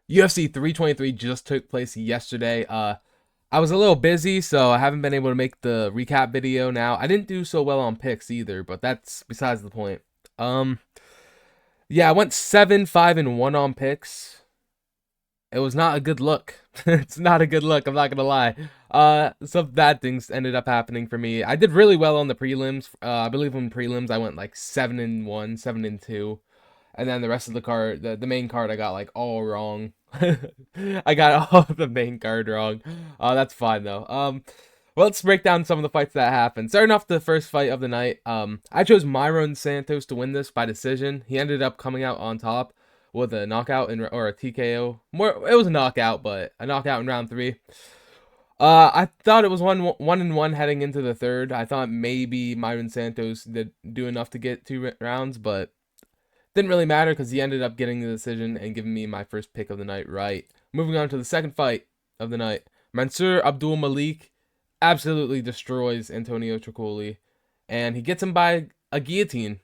UFC 323 just took place yesterday. I was a little busy, so I haven't been able to make the recap video now. I didn't do so well on picks either, but that's besides the point. Um, yeah, I went 7-5-1 on picks. It was not a good look. It's not a good look, I'm not gonna lie. Some bad things ended up happening for me. I did really well on the prelims. I believe in prelims I went like 7-1, 7-2. And then the rest of the card, the main card, I got like all wrong. I got all of the main card wrong. That's fine though. Well, let's break down some of the fights that happened. Starting off the first fight of the night, I chose Myron Santos to win this by decision. He ended up coming out on top with a knockout or a TKO. It was a knockout, but a knockout in round three. I thought it was 1-1 heading into the third. I thought maybe Myron Santos did do enough to get 2 rounds, but didn't really matter because he ended up getting the decision and giving me my first pick of the night right. Moving on to the second fight of the night. Mansour Abdul Malik absolutely destroys Antonio Tricoli, and he gets him by a guillotine.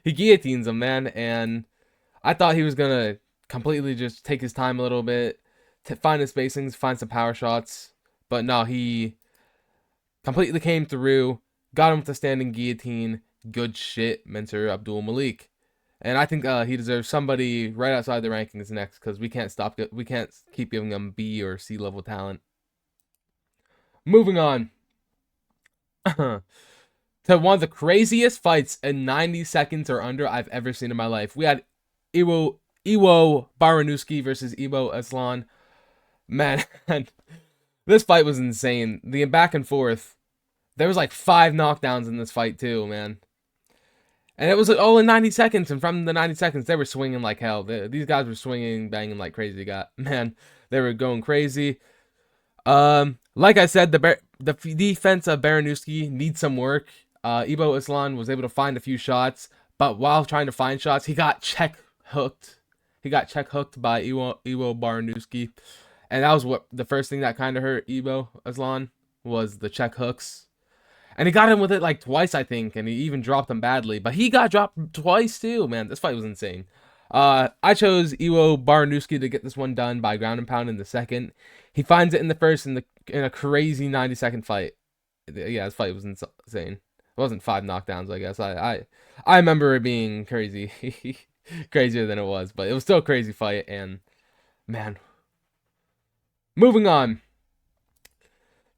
He guillotines him, man, and I thought he was gonna completely just take his time a little bit, to find his spacings, find some power shots, but no, he completely came through, got him with the standing guillotine. Good shit, Mansour Abdul Malik. And I think he deserves somebody right outside the rankings next because we can't keep giving him B or C level talent. Moving on to one of the craziest fights in 90 seconds or under I've ever seen in my life. We had Iwo Baranuski versus Ibo Aslan. Man, this fight was insane. The back and forth. There was like 5 knockdowns in this fight too, man. And it was all in 90 seconds, and from the 90 seconds, they were swinging like hell. These guys were swinging, banging like crazy. Man, they were going crazy. Like I said, the defense of Baranuski needs some work. Ibo Islam was able to find a few shots, but while trying to find shots, he got check hooked. He got check hooked by Ibo Baranuski, and that was what the first thing that kind of hurt Ibo Islam was the check hooks. And he got him with it like twice, I think, and he even dropped him badly. But he got dropped twice too, man. This fight was insane. I chose Iwo Baranuski to get this one done by ground and pound in the second. He finds it in the first in a crazy 90-second fight. Yeah, this fight was insane. It wasn't 5 knockdowns, I guess. I remember it being crazy, crazier than it was, but it was still a crazy fight. And man, moving on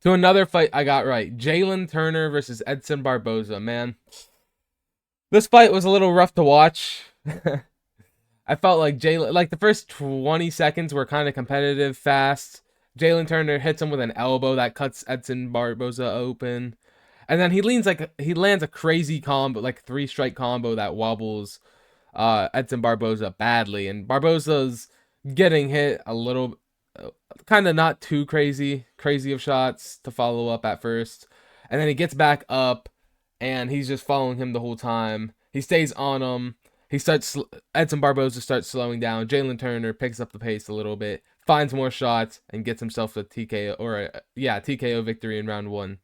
to another fight I got right. Jalen Turner versus Edson Barboza. Man, this fight was a little rough to watch. I felt like the first 20 seconds were kind of competitive, fast. Jalen Turner hits him with an elbow that cuts Edson Barboza open. And then he lands a crazy combo, like 3-strike combo that wobbles Edson Barboza badly. And Barboza's getting hit a little, kind of not too crazy of shots to follow up at first, and then he gets back up and he's just following him the whole time. He stays on him. Edson Barboza starts slowing down. Jalen Turner picks up the pace a little bit, finds more shots, and gets himself a TKO victory in round 1.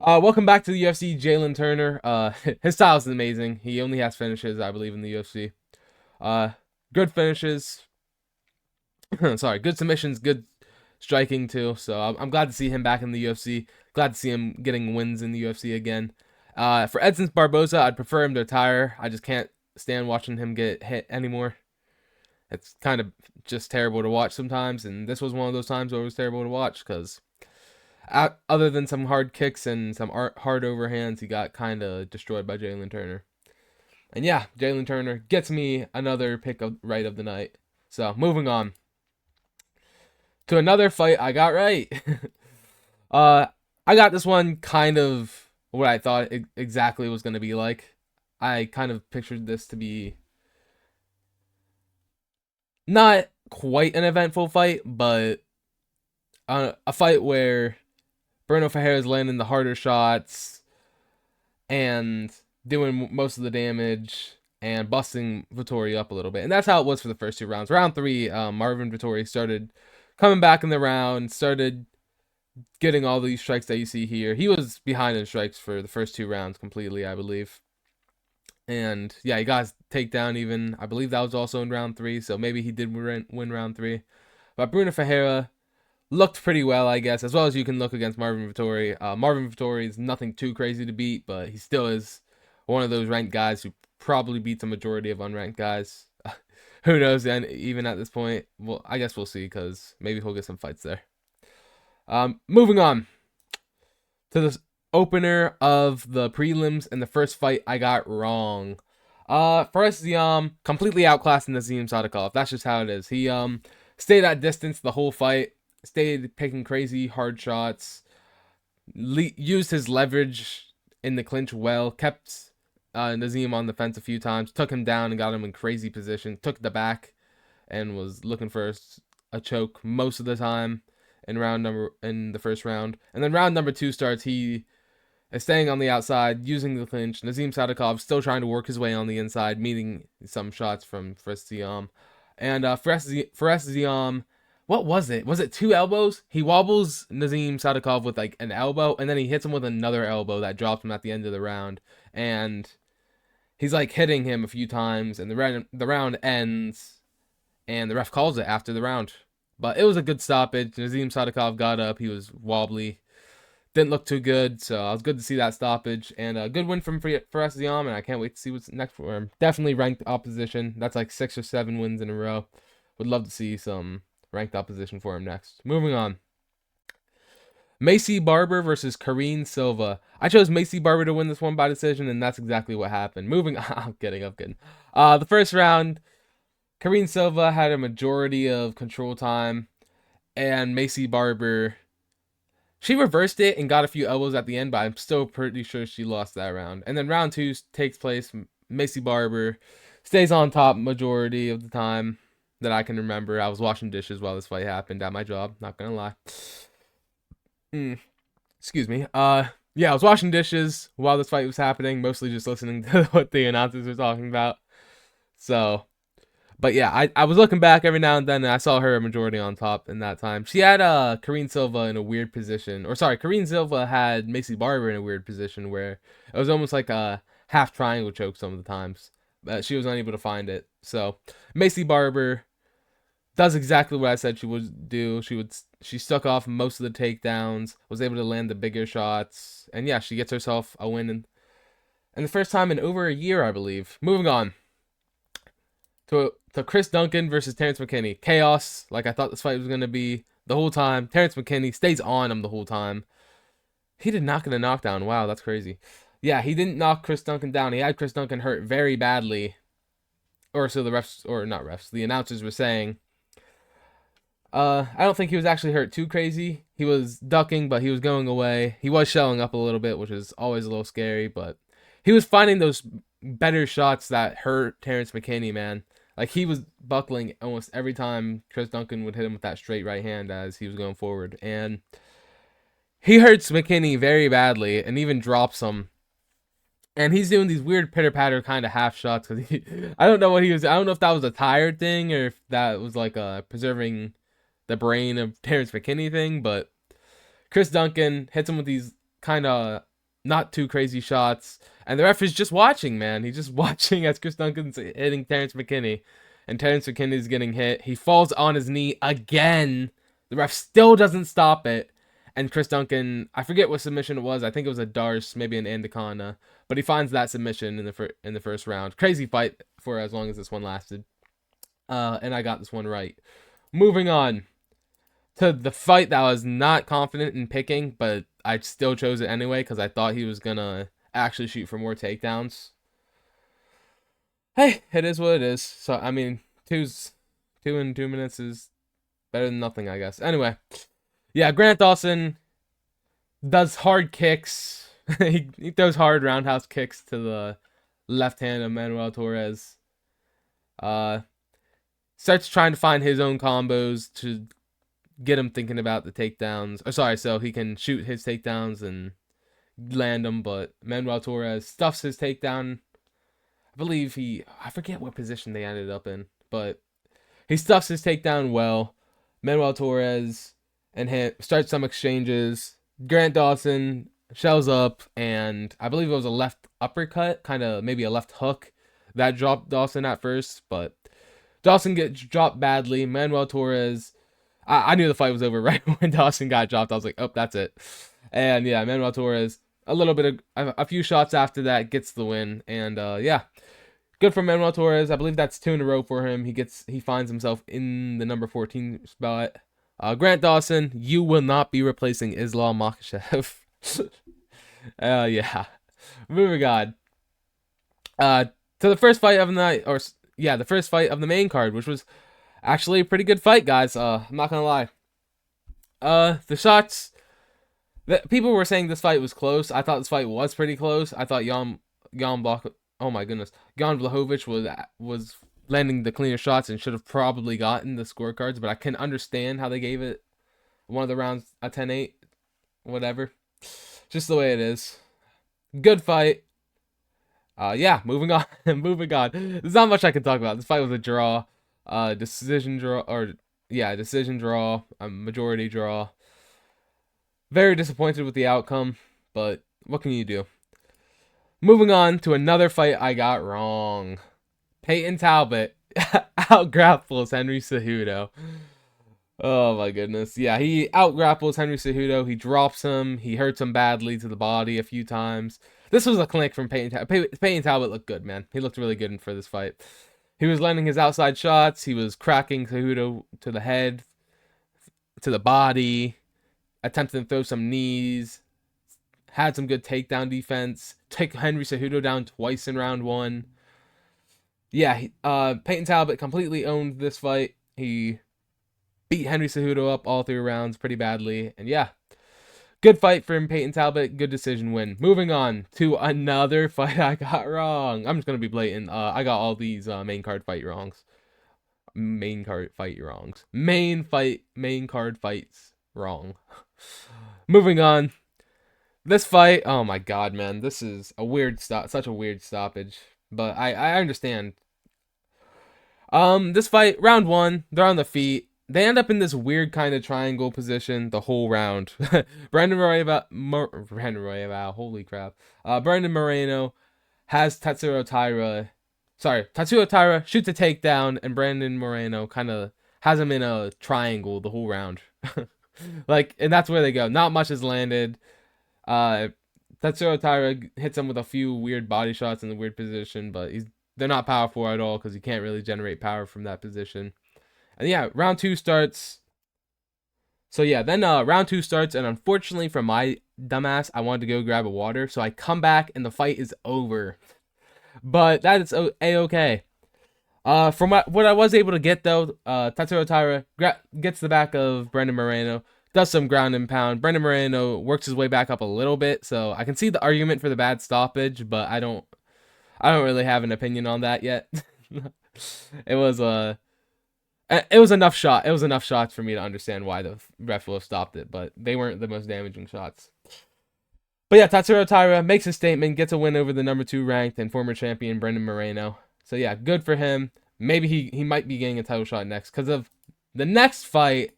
Welcome back to the UFC, Jalen Turner. His style is amazing. He only has finishes, I believe, in the UFC. Good finishes. Sorry, good submissions, good striking too. So I'm glad to see him back in the UFC. Glad to see him getting wins in the UFC again. For Edson Barboza, I'd prefer him to retire. I just can't stand watching him get hit anymore. It's kind of just terrible to watch sometimes, and this was one of those times where it was terrible to watch because other than some hard kicks and some hard overhands, he got kind of destroyed by Jalen Turner. And yeah, Jalen Turner gets me another pick of the night. So moving on to another fight I got right. I got this one kind of what I thought exactly was going to be like. I kind of pictured this to be not quite an eventful fight, but a fight where Bruno Ferreira is landing the harder shots and doing most of the damage and busting Vittori up a little bit. And that's how it was for the first 2 rounds. Round 3, Marvin Vittori started coming back in the round, started getting all these strikes that you see here. He was behind in strikes for the first 2 rounds completely, I believe. And yeah, he got his takedown even. I believe that was also in round 3, so maybe he did win round 3. But Bruno Ferreira looked pretty well, I guess, as well as you can look against Marvin Vettori. Marvin Vettori is nothing too crazy to beat, but he still is one of those ranked guys who probably beats a majority of unranked guys. Who knows, and even at this point, well, I guess we'll see, because maybe he'll get some fights there. Moving on to the opener of the prelims, and the first fight I got wrong. First, completely outclassed Nazim Sadikov. That's just how it is. He stayed at distance the whole fight, stayed picking crazy hard shots, used his leverage in the clinch well, kept Nazim on the fence a few times, took him down and got him in crazy position, took the back, and was looking for a choke most of the time in the first round. And then round number 2 starts. He is staying on the outside, using the clinch. Nazim Sadikov still trying to work his way on the inside, meeting some shots from Fares. And Fares, what was it? Was it 2 elbows? He wobbles Nazim Sadikov with like an elbow, and then he hits him with another elbow that drops him at the end of the round. And he's like hitting him a few times, and the round ends, and the ref calls it after the round. But it was a good stoppage. Nazim Sadikov got up. He was wobbly. Didn't look too good, so it was good to see that stoppage. And a good win from Fares, and I can't wait to see what's next for him. Definitely ranked opposition. That's like 6 or 7 wins in a row. Would love to see some ranked opposition for him next. Moving on. Macy Barber versus Karine Silva. I chose Macy Barber to win this one by decision, and that's exactly what happened. Moving on. I'm kidding. The first round, Karine Silva had a majority of control time, and Macy Barber, she reversed it and got a few elbows at the end, but I'm still pretty sure she lost that round. And then round 2 takes place. Macy Barber stays on top majority of the time that I can remember. I was washing dishes while this fight happened at my job, not gonna lie. Excuse me. Yeah, I was washing dishes while this fight was happening, mostly just listening to what the announcers were talking about. So, but yeah, I was looking back every now and then, and I saw her a majority on top in that time. She had Karine Silva in a weird position. Or sorry, Karine Silva had Macy Barber in a weird position where it was almost like a half triangle choke some of the times. But she was unable to find it. So, Macy Barber does exactly what I said she would do. She stuck off most of the takedowns, was able to land the bigger shots, and yeah, she gets herself a win and the first time in over a year, I believe. Moving on to Chris Duncan versus Terrence McKinney. Chaos, like I thought this fight was gonna be the whole time. Terrence McKinney stays on him the whole time. He did not get a knockdown. Wow, that's crazy. Yeah, he didn't knock Chris Duncan down. He had Chris Duncan hurt very badly. Or so the refs, or not refs, the announcers were saying. I don't think he was actually hurt too crazy. He was ducking, but he was going away. He was shelling up a little bit, which is always a little scary, but he was finding those better shots that hurt Terrence McKinney, man. Like, he was buckling almost every time Chris Duncan would hit him with that straight right hand as he was going forward. And he hurts McKinney very badly and even drops him. And he's doing these weird pitter-patter kind of half shots. Cause I don't know what he was. I don't know if that was a tired thing or if that was like preserving the brain of Terrence McKinney thing. But Chris Duncan hits him with these kind of not too crazy shots. And the ref is just watching, man. He's just watching as Chris Duncan's hitting Terrence McKinney. And Terrence McKinney's getting hit. He falls on his knee again. The ref still doesn't stop it. And Chris Duncan, I forget what submission it was. I think it was a Darce, maybe an Anaconda. But he finds that submission in the first round. Crazy fight for as long as this one lasted. And I got this one right. Moving on to the fight that I was not confident in picking, but I still chose it anyway because I thought he was going to actually shoot for more takedowns. Hey, it is what it is. So, I mean, 2 in 2 minutes is better than nothing, I guess. Anyway, yeah, Grant Dawson does hard kicks. he throws hard roundhouse kicks to the left hand of Manuel Torres. Starts trying to find his own combos to get him thinking about the takedowns. Or sorry, so he can shoot his takedowns and land them. But Manuel Torres stuffs his takedown. I believe I forget what position they ended up in, but he stuffs his takedown well. Manuel Torres and him start some exchanges. Grant Dawson shells up, and I believe it was a left uppercut, kind of maybe a left hook that dropped Dawson at first, but Dawson gets dropped badly. Manuel Torres, I knew the fight was over right when Dawson got dropped. I was like, oh, that's it. And yeah, Manuel Torres, a little bit of a few shots after that gets the win, and yeah, good for Manuel Torres. I believe that's 2 in a row for him. He finds himself in the number 14 spot. Grant Dawson, you will not be replacing Islam Makhachev. Yeah. Moving on. To the first fight of the night, or yeah, the first fight of the main card, which was actually a pretty good fight, guys. I'm not gonna lie. The shots. People were saying this fight was close. I thought this fight was pretty close. I thought Jan Block. Oh my goodness, Jan Blachowicz was landing the cleaner shots and should have probably gotten the scorecards, but I can understand how they gave it one of the rounds a 10-8, whatever. Just the way it is. Good fight. Yeah, moving on. Moving on. There's not much I can talk about. This fight was a draw. Decision draw, or yeah, decision draw, a majority draw. Very disappointed with the outcome, but what can you do? Moving on to another fight I got wrong. Peyton Talbot out grapples Henry Cejudo. Oh my goodness. Yeah, he out grapples Henry Cejudo. He drops him. He hurts him badly to the body a few times. This was a clinic from Peyton Talbot. Peyton Talbot looked good, man. He looked really good for this fight. He was landing his outside shots. He was cracking Cejudo to the head, to the body, attempting to throw some knees. Had some good takedown defense. Take Henry Cejudo down twice in round 1. Yeah, Peyton Talbot completely owned this fight. He beat Henry Cejudo up all 3 rounds pretty badly. And yeah, good fight from Peyton Talbot. Good decision win. Moving on to another fight I got wrong. I'm just going to be blatant. I got all these main card fight wrongs. Main card fights wrong. Moving on. This fight, oh my god, man. This is a weird such a weird stoppage. But I understand. This fight, round 1, they're on the feet. They end up in this weird kind of triangle position the whole round. Brandon Moreno, holy crap. Brandon Moreno has Tatsuo Taira shoots a takedown, and Brandon Moreno kind of has him in a triangle the whole round. And that's where they go. Not much has landed. Tatsuo Taira hits him with a few weird body shots in the weird position, but they're not powerful at all because he can't really generate power from that position. And yeah, round 2 starts. So yeah, then round 2 starts, and unfortunately for my dumbass, I wanted to go grab a water, so I come back and the fight is over. But that is a-okay. From what I was able to get though, Tatsuo Taira gets the back of Brandon Moreno, does some ground and pound. Brandon Moreno works his way back up a little bit, so I can see the argument for the bad stoppage, but I don't really have an opinion on that yet. It was enough shot. It was enough shots for me to understand why the ref will have stopped it, but they weren't the most damaging shots. But yeah, Tatsuo Taira makes a statement, gets a win over the number 2 ranked and former champion Brandon Moreno. So yeah, good for him. Maybe he might be getting a title shot next because of the next fight.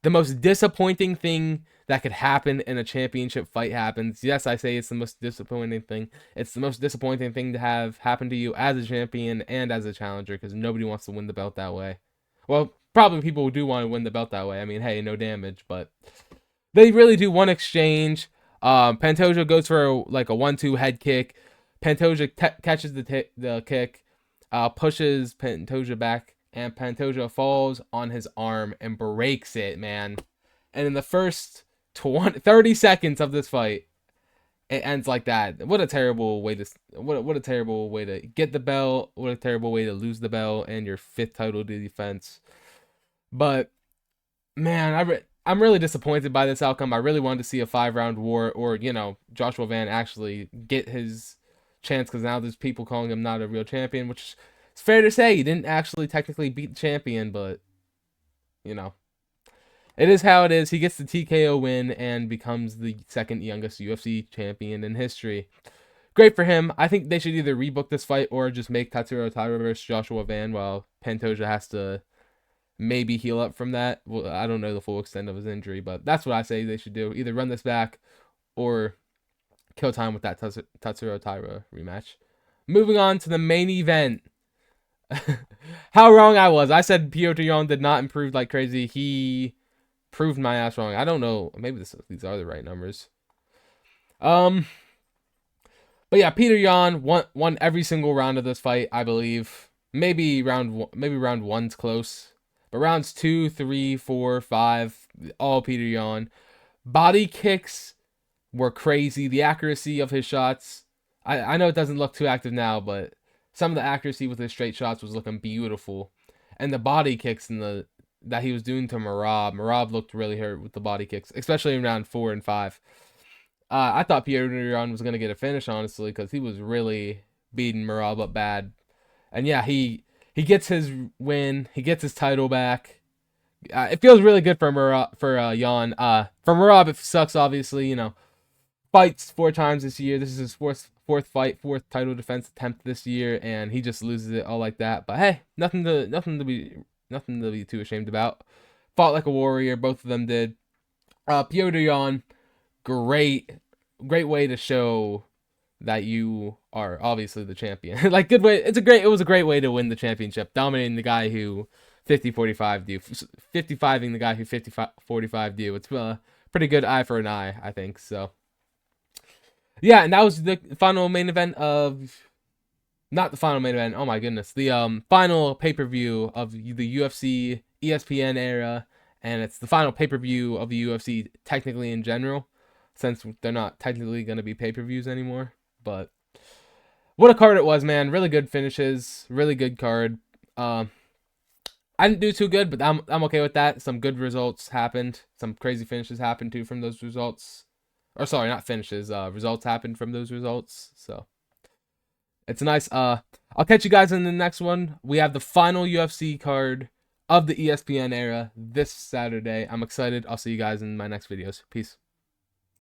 The most disappointing thing that could happen in a championship fight happens. Yes, I say it's the most disappointing thing. It's the most disappointing thing to have happen to you as a champion and as a challenger because nobody wants to win the belt that way. Well, probably people do want to win the belt that way. I mean, hey, no damage, but they really do one exchange. Pantoja goes for a 1-2 head kick. Pantoja catches the kick, pushes Pantoja back, and Pantoja falls on his arm and breaks it, man. And in the first 30 seconds of this fight, it ends like that. What a terrible way to what a terrible way to get the belt. What a terrible way to lose the belt and your 5th title defense. But man, I'm really disappointed by this outcome. I really wanted to see a 5-round war, or Joshua Van actually get his chance, because now there's people calling him not a real champion, which is fair to say. He didn't actually technically beat the champion, but it is how it is. He gets the TKO win and becomes the 2nd youngest UFC champion in history. Great for him. I think they should either rebook this fight or just make Tatsuo Taira versus Joshua Van while Pantoja has to maybe heal up from that. Well, I don't know the full extent of his injury, but that's what I say they should do. Either run this back or kill time with that Tatsuro Taira rematch. Moving on to the main event. How wrong I was. I said Petr Yan did not improve like crazy. He proved my ass wrong. I don't know. Maybe these are the right numbers. But yeah, Petr Yan won every single round of this fight, I believe. Maybe round 1's close, but rounds 2, 3, 4, 5, all Petr Yan. Body kicks were crazy. The accuracy of his shots. I know it doesn't look too active now, but some of the accuracy with his straight shots was looking beautiful, and the body kicks that he was doing to Merab. Merab looked really hurt with the body kicks, especially in round 4 and 5. I thought Petr Yan was gonna get a finish, honestly, because he was really beating Merab up bad. And yeah, he gets his win. He gets his title back. It feels really good for Yan. For Merab, it sucks, obviously. You know, fights 4 times this year. This is his fourth fight, 4th title defense attempt this year, and he just loses it all like that. But hey, nothing to be too ashamed about. Fought like a warrior. Both of them did. Petr Yan, great way to show that you are obviously the champion. Like, good way. It was a great way to win the championship, dominating the guy who 50-45 you, 55ing the guy who 50-45 you. It's a pretty good eye for an eye, I think. So yeah, and that was the final main event of, not the final main event. Oh my goodness, the final pay-per-view of the UFC ESPN era, and it's the final pay-per-view of the UFC technically in general, since they're not technically going to be pay-per-views anymore. But what a card it was, man. Really good finishes. Really good card. I didn't do too good, but I'm okay with that. Some good results happened. Some crazy finishes happened too from those results. Or sorry, not finishes. Results happened from those results. So it's nice. I'll catch you guys in the next one. We have the final UFC card of the ESPN era this Saturday. I'm excited. I'll see you guys in my next videos. Peace.